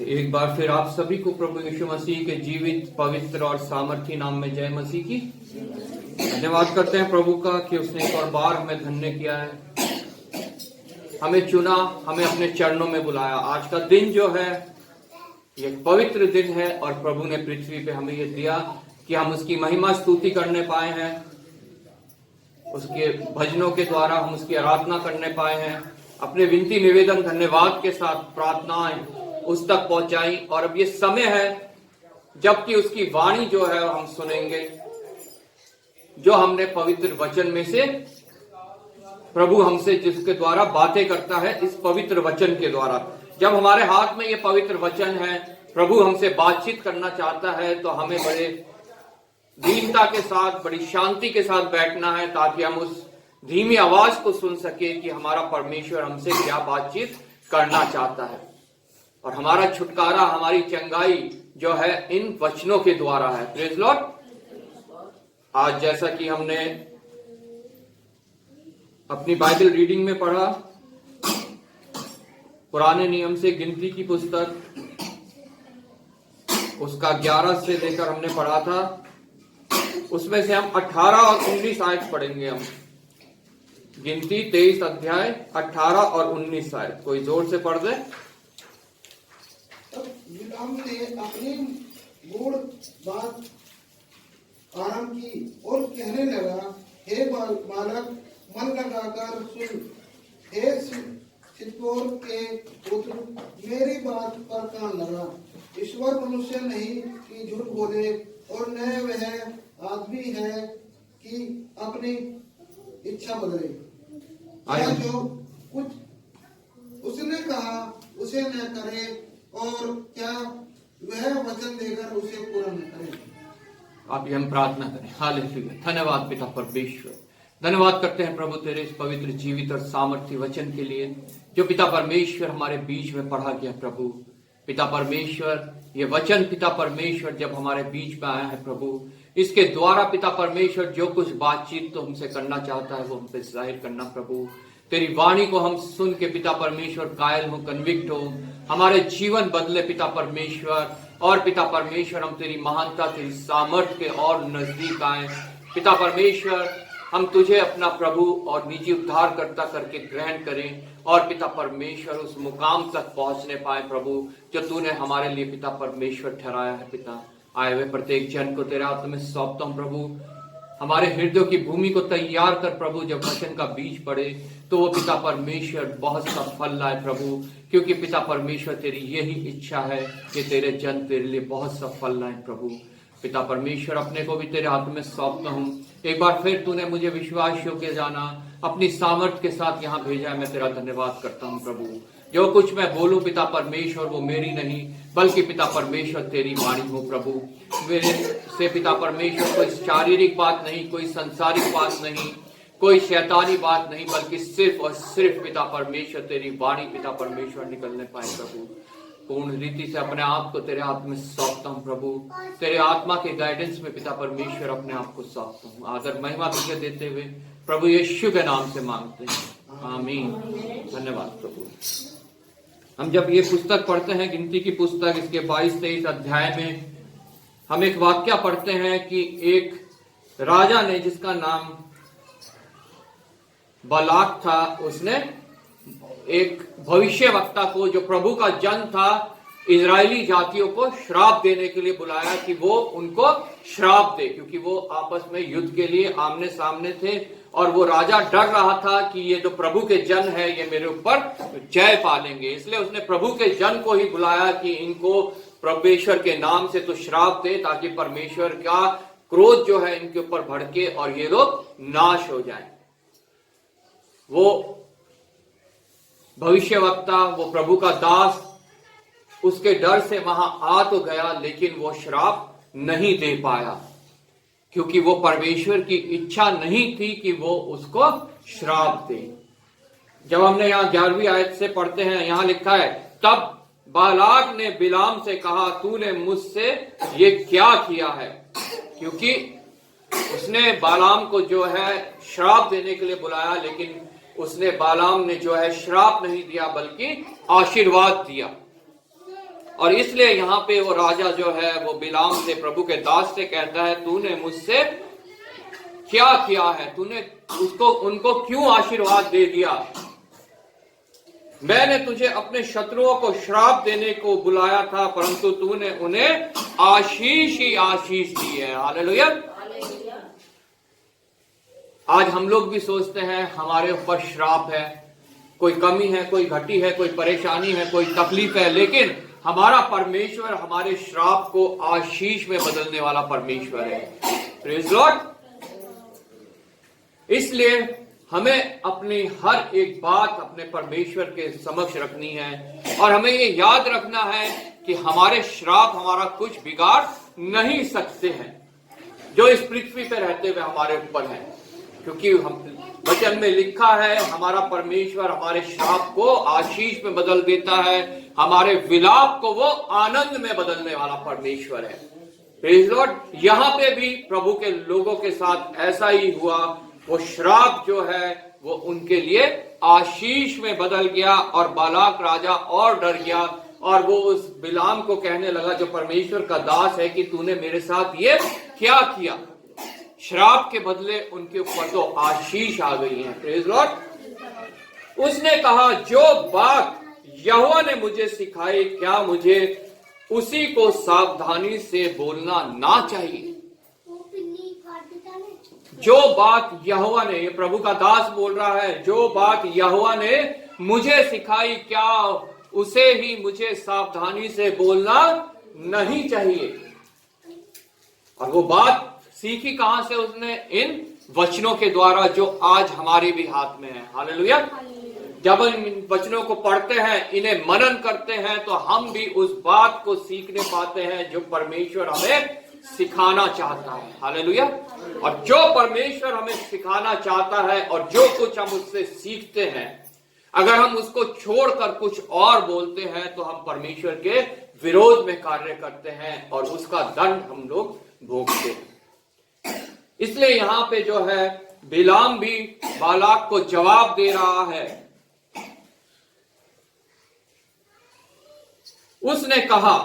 एक बार फिर आप सभी को प्रभु यीशु मसीह के जीवित, पवित्र और सामर्थी नाम में जय मसीह की। धन्यवाद करते हैं प्रभु का कि उसने एक और बार हमें धन्य किया है, हमें चुना, हमें अपने चरणों में बुलाया। आज का दिन जो है ये पवित्र दिन है और प्रभु ने पृथ्वी पे हमें ये दिया कि हम उसकी महिमा स्तुति करने पाए हैं, उसके भजनों के द्वारा हम उसकी आराधना करने पाए हैं, अपने विनती निवेदन धन्यवाद के साथ प्रार्थनाएं उस तक पहुंचाई। और अब ये समय है जबकि उसकी वाणी जो है हम सुनेंगे, जो हमने पवित्र वचन में से प्रभु हमसे जिसके द्वारा बातें करता है, इस पवित्र वचन के द्वारा। जब हमारे हाथ में ये पवित्र वचन है, प्रभु हमसे बातचीत करना चाहता है, तो हमें बड़े दीनता के साथ, बड़ी शांति के साथ बैठना है ताकि हम उस धीमी आवाज को सुन सके कि हमारा परमेश्वर हमसे क्या बातचीत करना चाहता है। और हमारा छुटकारा, हमारी चंगाई जो है इन वचनों के द्वारा है। Praise Lord. आज जैसा कि हमने अपनी बाइबल रीडिंग में पढ़ा, पुराने नियम से गिनती की पुस्तक उसका 11 से लेकर हमने पढ़ा था, उसमें से हम 18 और 19 आयत पढ़ेंगे। हम गिनती 23 अध्याय 18 और 19 आयत, कोई जोर से पढ़ दे। तब बिलाम ने अपनी मूल बात आरंभ की और कहने लगा, हे बालक, मन लगाकर सुन। हे सिप्पोर के पुत्र, मेरी बात पर कान लगा। ईश्वर मनुष्य नहीं कि झूठ बोले, और न वह आदमी है कि अपनी इच्छा बदले। क्या जो कुछ उसने कहा उसे न करे, और क्या वह वचन देकर उसे पूरा न करे। आप हम प्रार्थना करें। हालेलुया। धन्यवाद पिता परमेश्वर, धन्यवाद करते हैं प्रभु तेरे इस पवित्र, जीवित और सामर्थ्य वचन के लिए जो पिता परमेश्वर हमारे बीच में पढ़ा गया। प्रभु पिता परमेश्वर, ये वचन पिता परमेश्वर जब हमारे बीच में आया है प्रभु, इसके द्वारा पिता परमेश्वर जो कुछ बातचीत तो हमसे करना चाहता है वो हम पे जाहिर करना। प्रभु तेरी वाणी को हम सुन के पिता परमेश्वर कायल हो, कन्विक्ट हो, हमारे जीवन बदले पिता परमेश्वर। और पिता परमेश्वर हम तेरी महानता, तेरी सामर्थ्य के और नजदीक आए। पिता परमेश्वर हम तुझे अपना प्रभु और निजी उद्धारकर्ता करके ग्रहण करें, और पिता परमेश्वर उस मुकाम तक पहुंचने पाए प्रभु जो तूने हमारे लिए पिता परमेश्वर ठहराया है। पिता आए हुए प्रत्येक जन को तेरे हाथ में सौंपता हूं प्रभु। हमारे हृदयों की भूमि को तैयार कर प्रभु, जब वचन का बीज पड़े तो वो पिता परमेश्वर बहुत सा फल लाए प्रभु, क्योंकि पिता परमेश्वर तेरी यही इच्छा है कि तेरे जन तेरे लिए बहुत सा फल लाए प्रभु। पिता परमेश्वर अपने को भी तेरे हाथ में सौंपता हूँ। एक बार फिर तूने मुझे विश्वास योग्य जाना, अपनी सामर्थ्य के साथ यहाँ भेजा है। मैं तेरा धन्यवाद करता हूँ प्रभु। जो कुछ मैं बोलूं पिता परमेश्वर वो मेरी नहीं बल्कि पिता परमेश्वर तेरी वाणी हो प्रभु। मेरे से पिता परमेश्वर कोई शारीरिक बात नहीं, कोई संसारिक बात नहीं, कोई शैतानी बात नहीं, बल्कि सिर्फ और सिर्फ पिता परमेश्वर तेरी वाणी पिता परमेश्वर निकलने पाए प्रभु। पूर्ण रीति से अपने आप को तेरे हाथ में सौंपता हूँ प्रभु। तेरे आत्मा के गाइडेंस में पिता परमेश्वर अपने आप को सौंपता हूँ। आदर महिमा तुझे देते हुए प्रभु यीशु के नाम से मांगते हैं, आमीन। धन्यवाद प्रभु। हम जब ये पुस्तक पढ़ते हैं, गिनती की पुस्तक, इसके 22-23 अध्याय में हम एक वाक्य पढ़ते हैं कि एक राजा ने, जिसका नाम बालाक था, उसने एक भविष्यवक्ता को, जो प्रभु का जन था, इजरायली जातियों को श्राप देने के लिए बुलाया कि वो उनको श्राप दे, क्योंकि वो आपस में युद्ध के लिए आमने सामने थे। और वो राजा डर रहा था कि ये जो प्रभु के जन है ये मेरे ऊपर जय पालेंगे, इसलिए उसने प्रभु के जन को ही बुलाया कि इनको परमेश्वर के नाम से तो श्राप दे, ताकि परमेश्वर का क्रोध जो है इनके ऊपर भड़के और ये लोग नाश हो जाएं। वो भविष्यवक्ता, वो प्रभु का दास, उसके डर से वहां आ तो गया, लेकिन वो श्राप नहीं दे पाया, क्योंकि वो परमेश्वर की इच्छा नहीं थी कि वो उसको श्राप दे। जब हमने यहाँ 11वीं आयत से पढ़ते हैं, यहाँ लिखा है, तब बालाक ने बिलाम से कहा, तूने मुझसे ये क्या किया है? क्योंकि उसने बालाम को जो है श्राप देने के लिए बुलाया, लेकिन उसने बालाम ने जो है श्राप नहीं दिया बल्कि आशीर्वाद दिया। और इसलिए यहाँ पे वो राजा जो है वो बिलाम से, प्रभु के दास से कहता है, तूने मुझसे क्या किया है? तूने उनको क्यों आशीर्वाद दे दिया? मैंने तुझे अपने शत्रुओं को श्राप देने को बुलाया था, परंतु तूने उन्हें आशीष ही आशीष दी है। हालेलुया। आज हम लोग भी सोचते हैं हमारे ऊपर श्राप है, कोई कमी है, कोई घटी है, कोई परेशानी है, कोई तकलीफ है, लेकिन हमारा परमेश्वर हमारे श्राप को आशीष में बदलने वाला परमेश्वर है। Praise Lord. इसलिए हमें अपनी हर एक बात अपने परमेश्वर के समक्ष रखनी है और हमें ये याद रखना है कि हमारे श्राप हमारा कुछ बिगाड़ नहीं सकते हैं जो इस पृथ्वी पे रहते हुए हमारे ऊपर है, क्योंकि हम वचन में लिखा है हमारा परमेश्वर हमारे श्राप को आशीष में बदल देता है, हमारे विलाप को वो आनंद में बदलने वाला परमेश्वर है। Praise Lord. यहाँ पे भी प्रभु के लोगों के साथ ऐसा ही हुआ। वो श्राप जो है वो उनके लिए आशीष में बदल गया और बालाक राजा और डर गया और वो उस बिलाम को कहने लगा जो परमेश्वर का दास है कि तूने मेरे साथ ये क्या किया? श्राप के बदले उनके ऊपर तो आशीष आ गई है। Praise Lord. उसने कहा, जो बात यहोवा ने मुझे सिखाई, क्या मुझे उसी को सावधानी से बोलना ना चाहिए? जो बात यहोवा ने, ये प्रभु का दास बोल रहा है, जो बात यहोवा ने मुझे सिखाई, क्या उसे ही मुझे सावधानी से बोलना नहीं चाहिए? और वो बात सीखी कहां से उसने? इन वचनों के द्वारा जो आज हमारे भी हाथ में है। हालेलुया। जब हम इन वचनों को पढ़ते हैं, इन्हें मनन करते हैं, तो हम भी उस बात को सीखने पाते हैं जो परमेश्वर हमें सिखाना चाहता है। हालेलुया। और जो परमेश्वर हमें सिखाना चाहता है और जो कुछ हम उससे सीखते हैं, अगर हम उसको छोड़कर कुछ और बोलते हैं तो हम परमेश्वर के विरोध में कार्य करते हैं और उसका दंड हम लोग भोगते हैं। इसलिए यहां पे जो है बिलाम भी बालाक को जवाब दे रहा है। उसने कहा,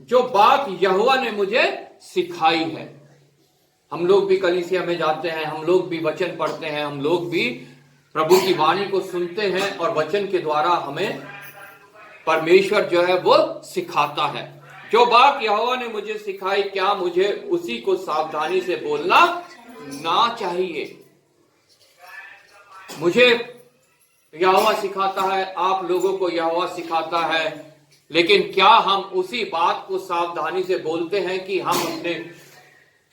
जो बात यहोवा ने मुझे सिखाई है। हम लोग भी कलीसिया में जाते हैं, हम लोग भी वचन पढ़ते हैं, हम लोग भी प्रभु की वाणी को सुनते हैं और वचन के द्वारा हमें परमेश्वर जो है वो सिखाता है। जो बात यहोवा ने मुझे सिखाई, क्या मुझे उसी को सावधानी से बोलना ना चाहिए? मुझे यहोवा सिखाता है, आप लोगों को यहोवा सिखाता है, लेकिन क्या हम उसी बात को सावधानी से बोलते हैं कि हम अपने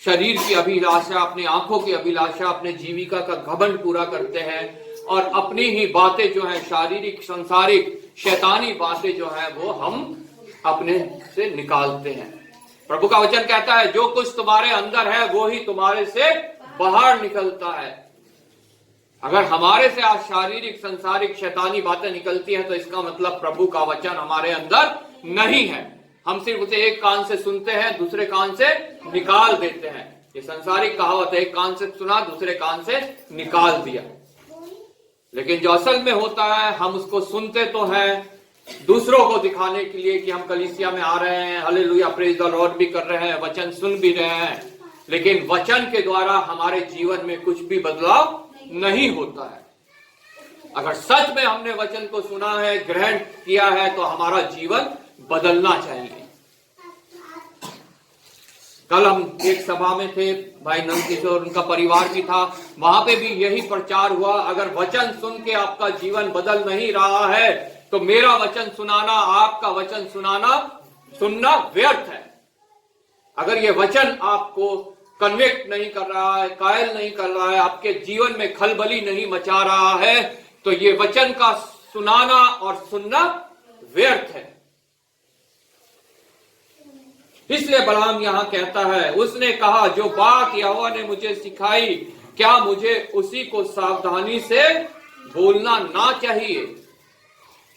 शरीर की अभिलाषा, अपनी आंखों की अभिलाषा, अपने जीविका का घमंड पूरा करते हैं और अपनी ही बातें जो है शारीरिक, संसारिक, शैतानी बातें जो है वो हम अपने से निकालते हैं? प्रभु का वचन कहता है, जो कुछ तुम्हारे अंदर है वो ही तुम्हारे से बाहर निकलता है। अगर हमारे से आज शारीरिक, संसारिक, शैतानी बातें निकलती हैं तो इसका मतलब प्रभु का वचन हमारे अंदर नहीं है। हम सिर्फ उसे एक कान से सुनते हैं, दूसरे कान से निकाल देते हैं। ये संसारिक कहावत है, एक कान से सुना, दूसरे कान से निकाल दिया। लेकिन जो असल में होता है, हम उसको सुनते तो हैं दूसरों को दिखाने के लिए कि हम कलीसिया में आ रहे हैं, हालेलुया, प्रेज द लॉर्ड भी कर रहे हैं, वचन सुन भी रहे हैं, लेकिन वचन के द्वारा हमारे जीवन में कुछ भी बदलाव नहीं होता है। अगर सच में हमने वचन को सुना है, ग्रहण किया है, तो हमारा जीवन बदलना चाहिए। कल हम एक सभा में थे, भाई नंद किशोर, उनका परिवार भी था, वहां पे भी यही प्रचार हुआ। अगर वचन सुन के आपका जीवन बदल नहीं रहा है तो मेरा वचन सुनाना, आपका वचन सुनना व्यर्थ है। अगर ये वचन आपको कन्विक्ट नहीं कर रहा है, कायल नहीं कर रहा है, आपके जीवन में खलबली नहीं मचा रहा है, तो ये वचन का सुनाना और सुनना व्यर्थ है। इसलिए बलाम यहां कहता है, उसने कहा, जो बात यहोवा ने मुझे सिखाई, क्या मुझे उसी को सावधानी से बोलना ना चाहिए?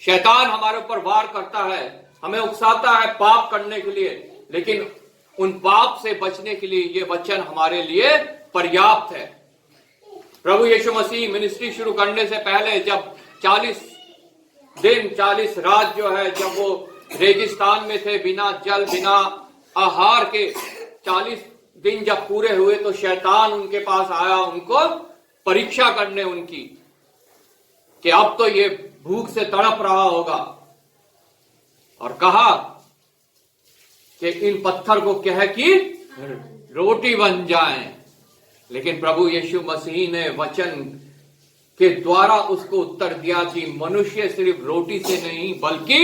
शैतान हमारे ऊपर वार करता है, हमें उकसाता है पाप करने के लिए, लेकिन उन पाप से बचने के लिए ये वचन हमारे लिए पर्याप्त है। प्रभु यीशु मसीह मिनिस्ट्री शुरू करने से पहले जब 40 दिन 40 रात जो है, जब वो रेगिस्तान में थे, बिना जल बिना आहार के। 40 दिन जब पूरे हुए तो शैतान उनके पास आया, उनको परीक्षा करने उनकी, कि अब तो ये भूख से तड़प रहा होगा, और कहा कि इन पत्थर को कह कि रोटी बन जाए। लेकिन प्रभु यीशु मसीह ने वचन के द्वारा उसको उत्तर दिया कि मनुष्य सिर्फ रोटी से नहीं बल्कि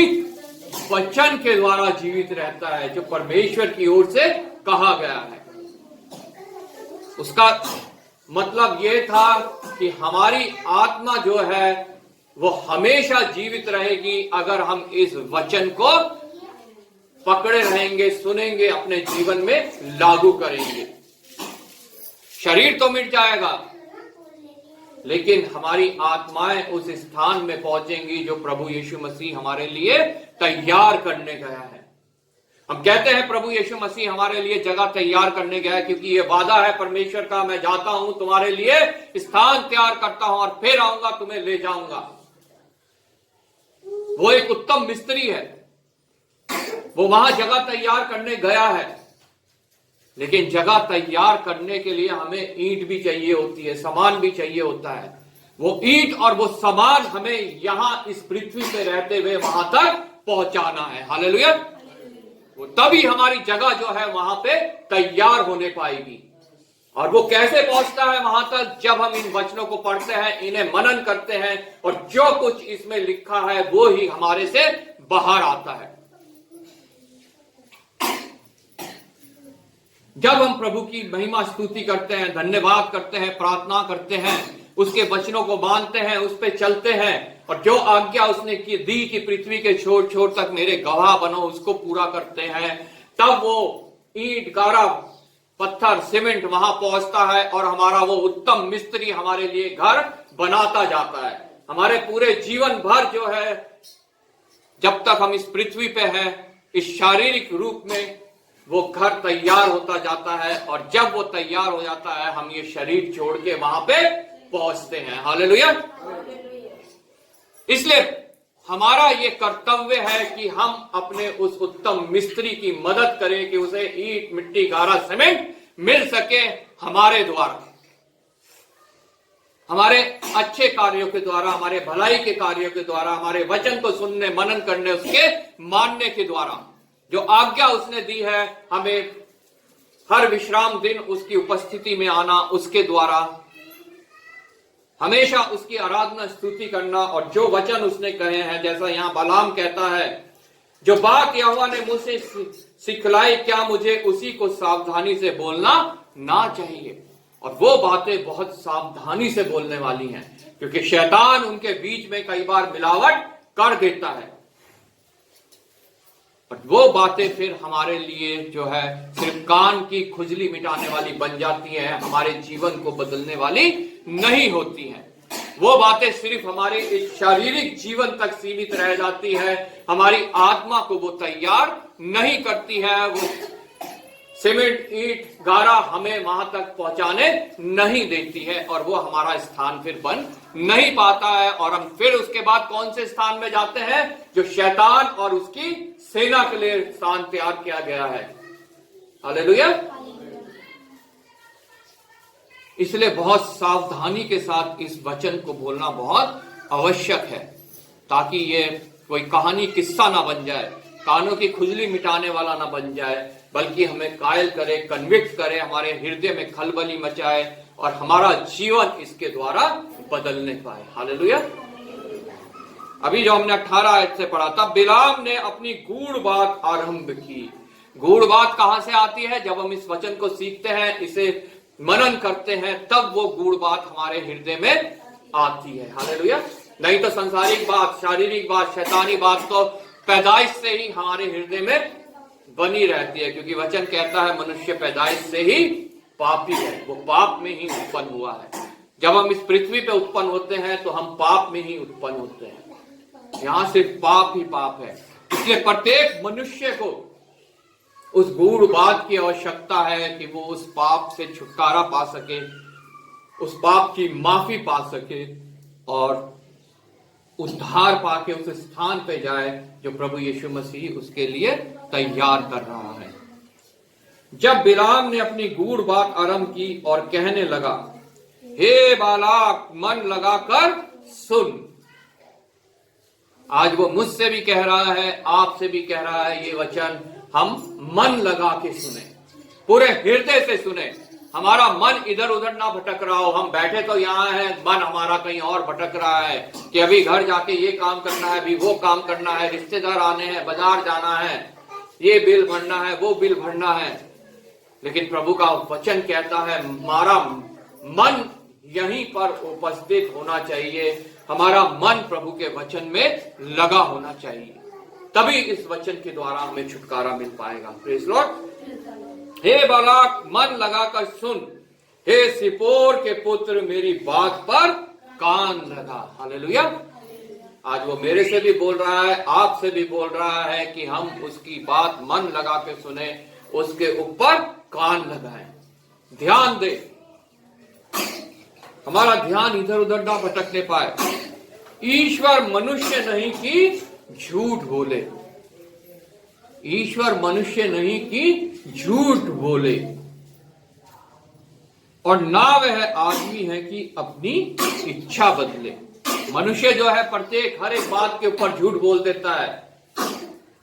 वचन के द्वारा जीवित रहता है, जो परमेश्वर की ओर से कहा गया है। उसका मतलब यह था कि हमारी आत्मा जो है वो हमेशा जीवित रहेगी अगर हम इस वचन को पकड़े रहेंगे, सुनेंगे, अपने जीवन में लागू करेंगे। शरीर तो मिट जाएगा, लेकिन हमारी आत्माएं उस स्थान में पहुंचेंगी जो प्रभु यीशु मसीह हमारे लिए तैयार करने गया है। हम कहते हैं प्रभु यीशु मसीह हमारे लिए जगह तैयार करने गया है, क्योंकि ये वादा है परमेश्वर का, मैं जाता हूं तुम्हारे लिए स्थान तैयार करता हूं और फिर आऊंगा तुम्हें ले जाऊंगा। वो एक उत्तम मिस्त्री है, वो वहां जगह तैयार करने गया है। लेकिन जगह तैयार करने के लिए हमें ईंट भी चाहिए होती है, सामान भी चाहिए होता है। वो ईंट और वो सामान हमें यहां इस पृथ्वी पे रहते हुए वहां तक पहुंचाना है। हालेलुया। वो तभी हमारी जगह जो है वहां पे तैयार होने पाएगी। और वो कैसे पहुंचता है वहां तक? जब हम इन वचनों को पढ़ते हैं, इन्हें मनन करते हैं, और जो कुछ इसमें लिखा है वो ही हमारे से बाहर आता है। जब हम प्रभु की महिमा स्तुति करते हैं, धन्यवाद करते हैं, प्रार्थना करते हैं, उसके वचनों को मानते हैं, उस पे चलते हैं, और जो आज्ञा उसने की दी कि पृथ्वी के छोर छोर तक मेरे गवाह बनो, उसको पूरा करते हैं, तब वो ईंट, गारा, पत्थर, सीमेंट वहां पहुंचता है और हमारा वो उत्तम मिस्त्री हमारे लिए घर बनाता जाता है। हमारे पूरे जीवन भर जो है, जब तक हम इस पृथ्वी पे हैं, इस शारीरिक रूप में वो घर तैयार होता जाता है, और जब वो तैयार हो जाता है हम ये शरीर छोड़ के वहां पे पहुंचते हैं। हालेलुया। इसलिए हमारा ये कर्तव्य है कि हम अपने उस उत्तम मिस्त्री की मदद करें कि उसे ईंट, मिट्टी, गारा, सीमेंट मिल सके हमारे द्वारा, हमारे अच्छे कार्यों के द्वारा, हमारे भलाई के कार्यों के द्वारा, हमारे वचन को सुनने, मनन करने, उसके मानने के द्वारा। जो आज्ञा उसने दी है हमें हर विश्राम दिन उसकी उपस्थिति में आना, उसके द्वारा हमेशा उसकी आराधना स्तुति करना, और जो वचन उसने कहे हैं, जैसा यहां बालाम कहता है, जो बात यहोवा ने मुझसे सिखलाई, क्या मुझे उसी को सावधानी से बोलना ना चाहिए? और वो बातें बहुत सावधानी से बोलने वाली हैं, क्योंकि शैतान उनके बीच में कई बार मिलावट कर देता है। वो बातें फिर हमारे लिए जो है सिर्फ कान की खुजली मिटाने वाली बन जाती है, हमारे जीवन को बदलने वाली नहीं होती हैं। वो बातें सिर्फ हमारे इस शारीरिक जीवन तक सीमित रह जाती है, हमारी आत्मा को वो तैयार नहीं करती है। वो सीमेंट, ईंट, गारा हमें वहां तक पहुंचाने नहीं देती है, और वो हमारा स्थान फिर बन नहीं पाता है। और हम फिर उसके बाद कौन से स्थान में जाते हैं? जो शैतान और उसकी सेना के लिए स्थान तैयार किया गया है। हालेलुया। इसलिए बहुत सावधानी के साथ इस वचन को बोलना बहुत आवश्यक है, ताकि ये कोई कहानी, किस्सा ना बन जाए, कानों की खुजली मिटाने वाला ना बन जाए, बल्कि हमें कायल करे, कन्विक्ट करे, हमारे हृदय में खलबली मचाए, और हमारा जीवन इसके द्वारा बदलने पाए। हालेलुया। अभी जो हमने 18 आयत से पढ़ा, तब बिलाम ने अपनी गूढ़ बात आरंभ की। गूढ़ बात कहां से आती है? जब हम इस वचन को सीखते हैं, इसे मनन करते हैं, तब वो गूढ़ बात हमारे हृदय में आती है। हालेलुया। नहीं तो संसारिक बात, शारीरिक बात, शैतानी बात तो पैदाइश से ही हमारे हृदय में बनी रहती है, क्योंकि वचन कहता है मनुष्य पैदाइश से ही पापी है, वो पाप में ही उत्पन्न हुआ है। जब हम इस पृथ्वी पे उत्पन्न होते हैं तो हम पाप में ही उत्पन्न होते हैं, यहां सिर्फ पाप ही पाप है। इसलिए प्रत्येक मनुष्य को उस गूढ़ बात की आवश्यकता है कि वो उस पाप से छुटकारा पा सके, उस पाप की माफी पा सके, और उद्धार पाके उस स्थान पे जाए जो प्रभु यीशु मसीह उसके लिए तैयार कर रहा है। जब बिलाम ने अपनी गूढ़ बात आरंभ की और कहने लगा, हे बालाक, मन लगाकर सुन। आज वो मुझसे भी कह रहा है, आपसे भी कह रहा है, ये वचन हम मन लगा के सुने, पूरे हृदय से सुने। हमारा मन इधर उधर ना भटक रहा हो। हम बैठे तो यहाँ हैं, मन हमारा कहीं और भटक रहा है कि अभी घर जाके ये काम करना है, अभी वो काम करना है, रिश्तेदार आने हैं, बाजार जाना है, ये बिल भरना है, वो बिल भरना है। लेकिन प्रभु का वचन कहता है हमारा मन यहीं पर उपस्थित होना चाहिए, हमारा मन प्रभु के वचन में लगा होना चाहिए, तभी इस वचन के द्वारा हमें छुटकारा मिल पाएगा। Praise Lord. हे बालाक, मन लगाकर सुन, हे सिपोर के पुत्र, मेरी बात पर कान लगा। हालेलुया। आज वो मेरे से भी बोल रहा है, आपसे भी बोल रहा है कि हम उसकी बात मन लगा के सुने, उसके ऊपर कान लगाएं, ध्यान दे, हमारा ध्यान इधर उधर ना भटकने पाए। ईश्वर मनुष्य नहीं कि झूठ बोले, ईश्वर मनुष्य नहीं कि झूठ बोले, और ना वह आदमी है कि अपनी इच्छा बदले। मनुष्य जो है प्रत्येक हर एक बात के ऊपर झूठ बोल देता है,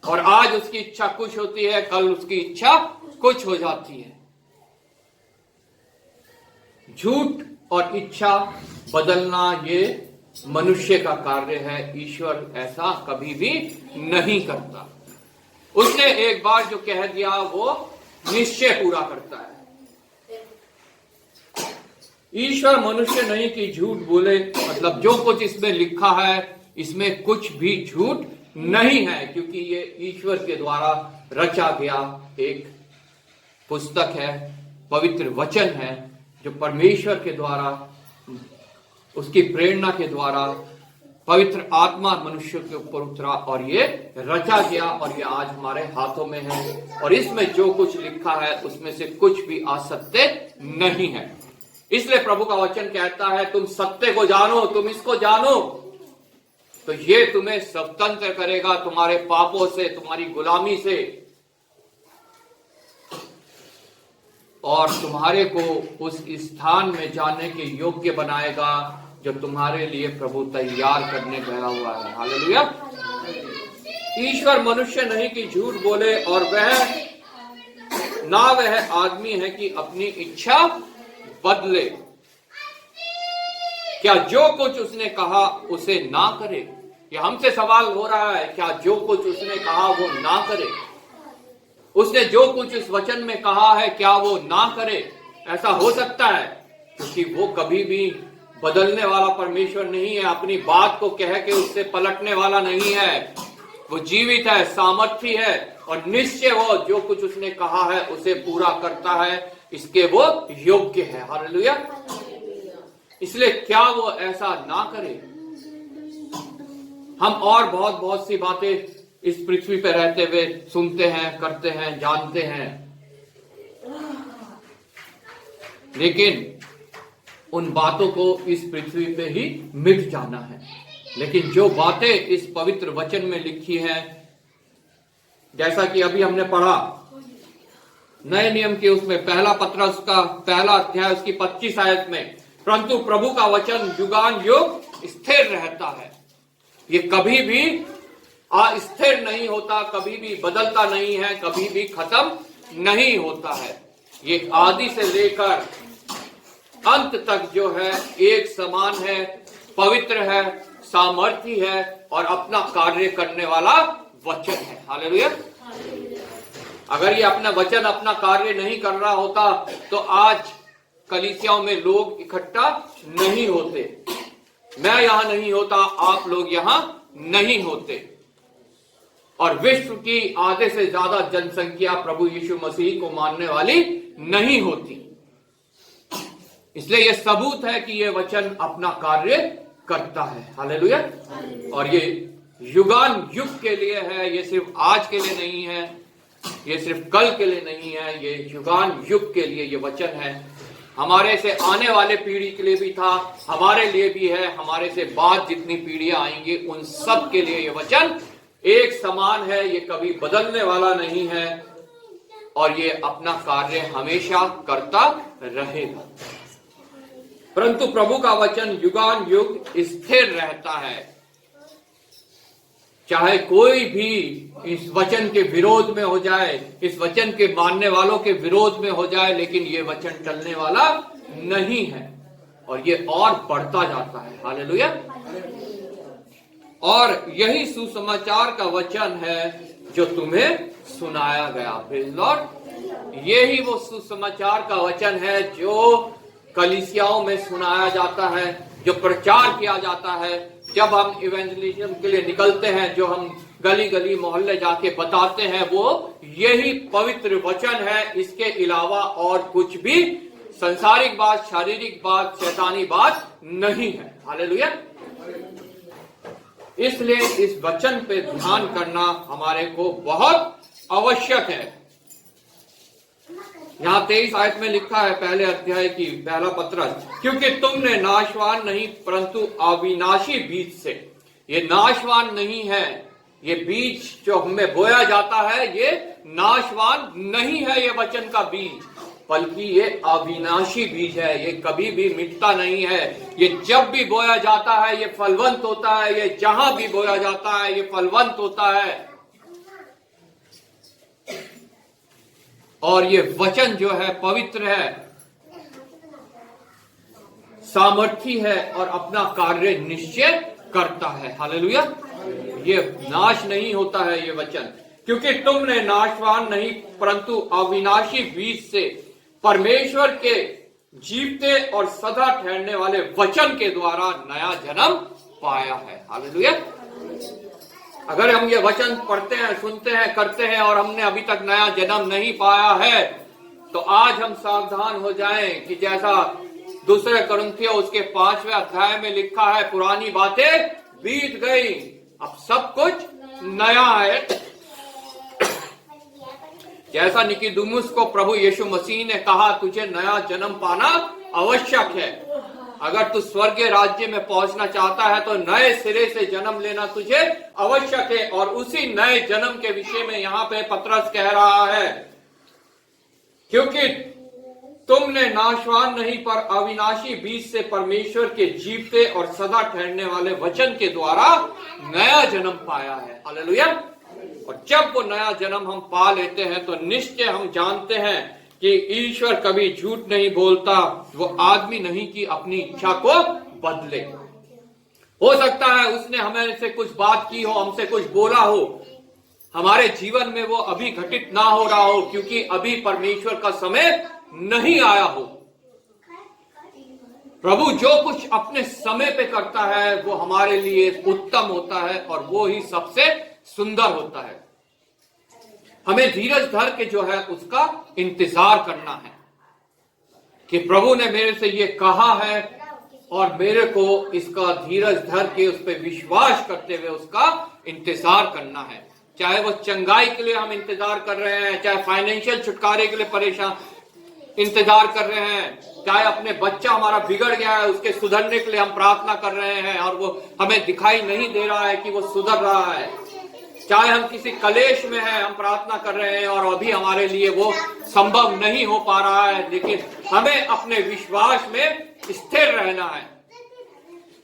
और आज उसकी इच्छा कुछ होती है, कल उसकी इच्छा कुछ हो जाती है। झूठ और इच्छा बदलना ये मनुष्य का कार्य है, ईश्वर ऐसा कभी भी नहीं करता। उसने एक बार जो कह दिया वो निश्चय पूरा करता है। ईश्वर मनुष्य नहीं कि झूठ बोले, मतलब जो कुछ इसमें लिखा है इसमें कुछ भी झूठ नहीं है, क्योंकि ये ईश्वर के द्वारा रचा गया एक पुस्तक है, पवित्र वचन है, जो परमेश्वर के द्वारा, उसकी प्रेरणा के द्वारा पवित्र आत्मा मनुष्य के ऊपर उतरा और ये रचा गया, और ये आज हमारे हाथों में है। और इसमें जो कुछ लिखा है उसमें से कुछ भी असत्य नहीं है। इसलिए प्रभु का वचन कहता है तुम सत्य को जानो, तुम इसको जानो, तो ये तुम्हें स्वतंत्र करेगा तुम्हारे पापों से, तुम्हारी गुलामी से, और तुम्हारे को उस स्थान में जाने के योग्य बनाएगा जो तुम्हारे लिए प्रभु तैयार करने गया हुआ है। हालेलुया। ईश्वर मनुष्य नहीं कि झूठ बोले, और वह आदमी है कि अपनी इच्छा बदले। क्या जो कुछ उसने कहा उसे ना करे? यह हमसे सवाल हो रहा है, क्या जो कुछ उसने कहा वो ना करे? उसने जो कुछ इस वचन में कहा है क्या वो ना करे? ऐसा हो सकता है? क्योंकि वो कभी भी बदलने वाला परमेश्वर नहीं है, अपनी बात को कह के उससे पलटने वाला नहीं है। वो जीवित है, सामर्थी है, और निश्चय वो जो कुछ उसने कहा है उसे पूरा करता है, इसके वो योग्य है। हालेलुया। इसलिए क्या वो ऐसा ना करे? हम और बहुत सी बातें इस पृथ्वी पर रहते हुए सुनते हैं, करते हैं, जानते हैं, लेकिन उन बातों को इस पृथ्वी पे ही मिट जाना है। लेकिन जो बातें इस पवित्र वचन में लिखी हैं, जैसा कि अभी हमने पढ़ा नए नियम के उसमें पहला पत्र उसका पहला अध्याय उसकी 25 आयत में, परंतु प्रभु का वचन युगान युग स्थिर रहता है। ये कभी भी अस्थिर नहीं होता, कभी भी बदलता नहीं है, कभी भी खत्म नहीं होता है। ये आदि से लेकर अंत तक जो है एक समान है, पवित्र है, सामर्थी है, और अपना कार्य करने वाला वचन है। हालेलुया। अगर ये अपना वचन अपना कार्य नहीं कर रहा होता तो आज कलीसियाओं में लोग इकट्ठा नहीं होते, मैं यहां नहीं होता, आप लोग यहां नहीं होते, और विश्व की आधे से ज्यादा जनसंख्या प्रभु यीशु मसीह को मानने वाली नहीं होती। इसलिए यह सबूत है कि यह वचन अपना कार्य करता है। हालेलुया। और ये युगान युग के लिए है, ये सिर्फ आज के लिए नहीं है, ये सिर्फ कल के लिए नहीं है, ये युगान युग के लिए ये वचन है। हमारे से आने वाले पीढ़ी के लिए भी था, हमारे लिए भी है, हमारे से बाद जितनी पीढ़ियां आएंगी उन सब के लिए ये वचन एक समान है, ये कभी बदलने वाला नहीं है और ये अपना कार्य हमेशा करता रहेगा। परंतु प्रभु का वचन युगान युग स्थिर रहता है। चाहे कोई भी इस वचन के विरोध में हो जाए, इस वचन के मानने वालों के विरोध में हो जाए, लेकिन ये वचन टलने वाला नहीं है और ये और बढ़ता जाता है। हालेलुया। और यही सुसमाचार का वचन है जो तुम्हें सुनाया गया। Praise Lord. यही वो सुसमाचार का वचन है जो कलीसियाओं में सुनाया जाता है, जो प्रचार किया जाता है, जब हम इवेंजलिज्म के लिए निकलते हैं, जो हम गली गली मोहल्ले जाके बताते हैं, वो यही पवित्र वचन है। इसके अलावा और कुछ भी संसारिक बात, शारीरिक बात, शैतानी बात नहीं है। हालेलुया। इसलिए इस वचन पे ध्यान करना हमारे को बहुत आवश्यक है। यहाँ 23 आयत में लिखा है, पहले अध्याय की पहला पत्रस, क्योंकि तुमने नाशवान नहीं परंतु अविनाशी बीज से। ये नाशवान नहीं है, ये बीज जो हमें बोया जाता है ये नाशवान नहीं है, ये वचन का बीज, बल्कि ये अविनाशी बीज है। ये कभी भी मिटता नहीं है। ये जब भी बोया जाता है ये फलवंत होता है। ये जहां भी बोया जाता है ये फलवंत होता है। और ये वचन जो है पवित्र है, सामर्थी है और अपना कार्य निश्चय करता है। हालेलुया। ये नाश नहीं होता है ये वचन, क्योंकि तुमने नाशवान नहीं परंतु अविनाशी बीज से परमेश्वर के जीवते और सदा ठहरने वाले वचन के द्वारा नया जन्म पाया है। हालेलुया। अगर हम ये वचन पढ़ते हैं, सुनते हैं, करते हैं और हमने अभी तक नया जन्म नहीं पाया है, तो आज हम सावधान हो जाएं कि जैसा दूसरे कुरिन्थियों उसके 5वें अध्याय में लिखा है, पुरानी बातें बीत गई, अब सब कुछ नया है। जैसा निकोदेमुस को प्रभु यीशु मसीह ने कहा, तुझे नया जन्म पाना आवश्यक है। अगर तू स्वर्गीय राज्य में पहुंचना चाहता है तो नए सिरे से जन्म लेना तुझे आवश्यक है। और उसी नए जन्म के विषय में यहाँ पे पतरस कह रहा है, क्योंकि तुमने नाशवान नहीं पर अविनाशी बीज से परमेश्वर के जीवते और सदा ठहरने वाले वचन के द्वारा नया जन्म पाया है। हालेलुया। और जब वो नया जन्म हम पा लेते हैं तो निश्चय हम जानते हैं कि ईश्वर कभी झूठ नहीं बोलता, वो आदमी नहीं कि अपनी इच्छा को बदले। हो सकता है उसने हमें से कुछ बात की हो, हमसे कुछ बोला हो, हमारे जीवन में वो अभी घटित ना हो रहा हो, क्योंकि अभी परमेश्वर का समय नहीं आया हो। प्रभु जो कुछ अपने समय पे करता है वो हमारे लिए उत्तम होता है और वो ही सबसे सुंदर होता है। हमें धीरज धर के जो है उसका इंतजार करना है कि प्रभु ने मेरे से ये कहा है और मेरे को इसका धीरज धर के उस पर विश्वास करते हुए उसका इंतजार करना है। चाहे वो चंगाई के लिए हम इंतजार कर रहे हैं, चाहे फाइनेंशियल छुटकारे के लिए परेशान इंतजार कर रहे हैं, चाहे अपने बच्चा हमारा बिगड़ गया है उसके सुधरने के लिए हम प्रार्थना कर रहे हैं और वो हमें दिखाई नहीं दे रहा है कि वो सुधर रहा है, चाहे हम किसी कलेश में हैं, हम प्रार्थना कर रहे हैं और अभी हमारे लिए वो संभव नहीं हो पा रहा है, लेकिन हमें अपने विश्वास में स्थिर रहना है।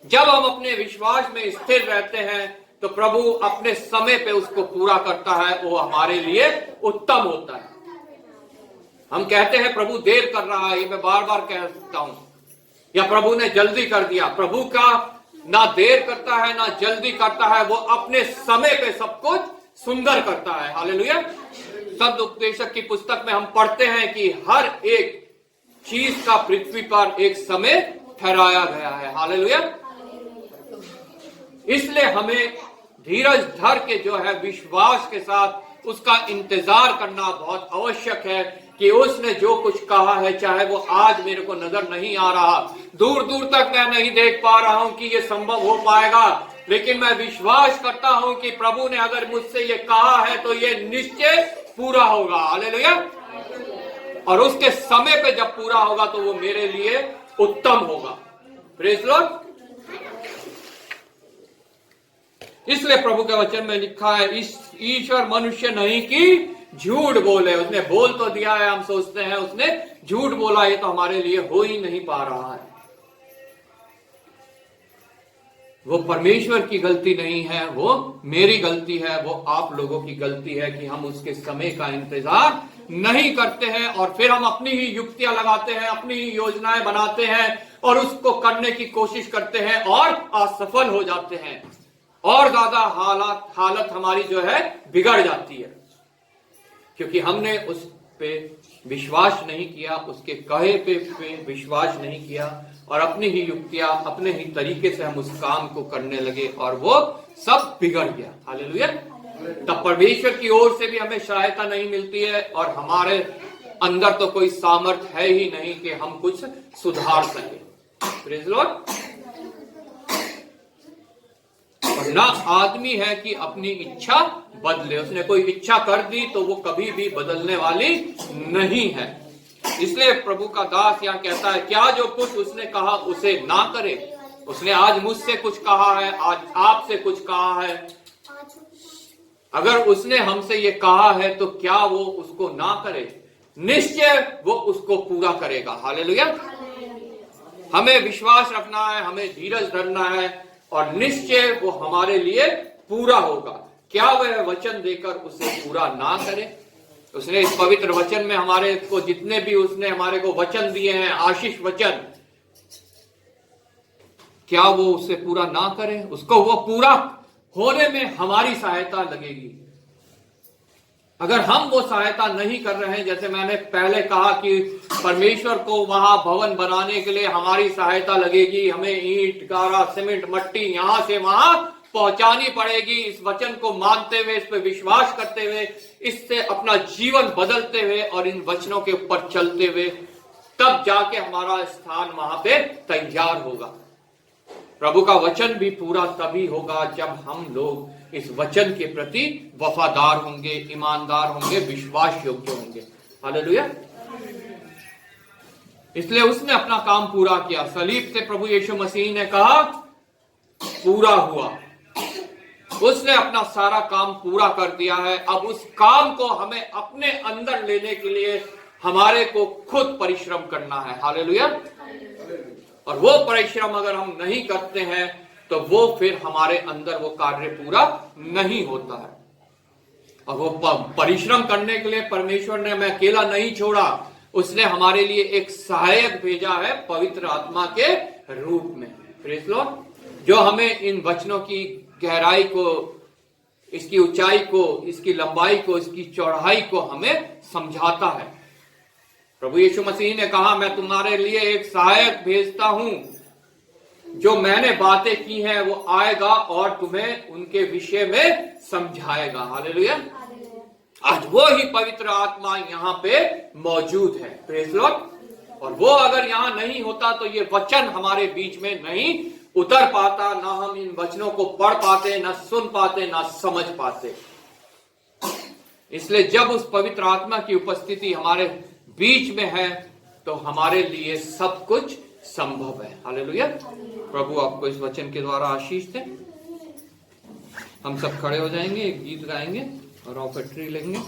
जब हम अपने विश्वास में स्थिर रहते हैं तो प्रभु अपने समय पे उसको पूरा करता है, वो हमारे लिए उत्तम होता है। हम कहते हैं प्रभु देर कर रहा है, ये मैं बार बार कहता हूं, या प्रभु ने जल्दी कर दिया। प्रभु का ना देर करता है ना जल्दी करता है, वो अपने समय पे सब कुछ सुंदर करता है। हालेलुया। शब्द उपदेशक की पुस्तक में हम पढ़ते हैं कि हर एक चीज का पृथ्वी पर एक समय ठहराया गया है। हालेलुया। इसलिए हमें धीरज धर के जो है विश्वास के साथ उसका इंतजार करना बहुत आवश्यक है कि उसने जो कुछ कहा है, चाहे वो आज मेरे को नजर नहीं आ रहा, दूर दूर तक मैं नहीं देख पा रहा हूं कि ये संभव हो पाएगा, लेकिन मैं विश्वास करता हूं कि प्रभु ने अगर मुझसे ये कहा है तो ये निश्चय पूरा होगा। हालेलुया। और उसके समय पे जब पूरा होगा तो वो मेरे लिए उत्तम होगा। Praise Lord. इसलिए प्रभु के वचन में लिखा है, इस ईश्वर मनुष्य नहीं कि झूठ बोले। उसने बोल तो दिया है, हम सोचते हैं उसने झूठ बोला, ये तो हमारे लिए हो ही नहीं पा रहा है। वो परमेश्वर की गलती नहीं है, वो मेरी गलती है, वो आप लोगों की गलती है कि हम उसके समय का इंतजार नहीं करते हैं और फिर हम अपनी ही युक्तियां लगाते हैं, अपनी ही योजनाएं बनाते हैं और उसको करने की कोशिश करते हैं और असफल हो जाते हैं और ज्यादा हालत हमारी जो है बिगड़ जाती है, क्योंकि हमने उस पे विश्वास नहीं किया, उसके कहे पे विश्वास नहीं किया और अपनी ही युक्तियां, अपने ही तरीके से हम उस काम को करने लगे और वो सब बिगड़ गया। हालेलुया। तब परमेश्वर की ओर से भी हमें सहायता नहीं मिलती है और हमारे अंदर तो कोई सामर्थ्य है ही नहीं कि हम कुछ सुधार सके। Praise Lord. और ना आदमी है कि अपनी इच्छा बदले। उसने कोई इच्छा कर दी तो वो कभी भी बदलने वाली नहीं है। इसलिए प्रभु का दास यहाँ कहता है, क्या जो कुछ उसने कहा उसे ना करे। उसने आज मुझसे कुछ कहा है, आज आपसे कुछ कहा है। अगर उसने हमसे ये कहा है तो क्या वो उसको ना करे? निश्चय वो उसको पूरा करेगा। हालेलुया। हमें विश्वास रखना है, हमें धीरज धरना है और निश्चय वो हमारे लिए पूरा होगा। क्या वह वचन देकर उसे पूरा ना करे? उसने इस पवित्र वचन में हमारे को जितने भी उसने हमारे को वचन दिए हैं, आशीष वचन, क्या वो उसे पूरा ना करे? उसको वो पूरा होने में हमारी सहायता लगेगी। अगर हम वो सहायता नहीं कर रहे हैं, जैसे मैंने पहले कहा कि परमेश्वर को वहां भवन बनाने के लिए हमारी सहायता लगेगी, हमें ईंट, गारा, सीमेंट, मट्टी यहां से वहां पहुंचानी पड़ेगी। इस वचन को मानते हुए, इस पर विश्वास करते हुए, इससे अपना जीवन बदलते हुए और इन वचनों के ऊपर चलते हुए, तब जाके हमारा स्थान वहां पे तैयार होगा। प्रभु का वचन भी पूरा तभी होगा जब हम लोग इस वचन के प्रति वफादार होंगे, ईमानदार होंगे, विश्वास योग्य होंगे। हालेलुया। इसलिए उसने अपना काम पूरा किया। सलीब से प्रभु यीशु मसीह ने कहा पूरा हुआ। उसने अपना सारा काम पूरा कर दिया है। अब उस काम को हमें अपने अंदर लेने के लिए हमारे को खुद परिश्रम करना है। हालेलुया। और वो परिश्रम अगर हम नहीं करते हैं तो वो फिर हमारे अंदर वो कार्य पूरा नहीं होता है। और वो परिश्रम करने के लिए परमेश्वर ने हमें अकेला नहीं छोड़ा, उसने हमारे लिए एक सहायक भेजा है पवित्र आत्मा के रूप में। Praise Lord. जो हमें इन वचनों की गहराई को, इसकी ऊंचाई को, इसकी लंबाई को, इसकी चौड़ाई को हमें समझाता है। प्रभु यीशु मसीह ने कहा, मैं तुम्हारे लिए एक सहायक भेजता हूं, जो मैंने बातें की हैं वो आएगा और तुम्हें उनके विषय में समझाएगा। हालेलुया। आज वो ही पवित्र आत्मा यहाँ पे मौजूद है। Praise Lord. और वो अगर यहाँ नहीं होता तो ये वचन हमारे बीच में नहीं उतर पाता, ना हम इन वचनों को पढ़ पाते, ना सुन पाते, ना समझ पाते। इसलिए जब उस पवित्र आत्मा की उपस्थिति हमारे बीच में है तो हमारे लिए सब कुछ संभव है। हालेलुया। प्रभु आपको इस वचन के द्वारा आशीष दे। हम सब खड़े हो जाएंगे, एक गीत गाएंगे और ऑफर ट्री लेंगे।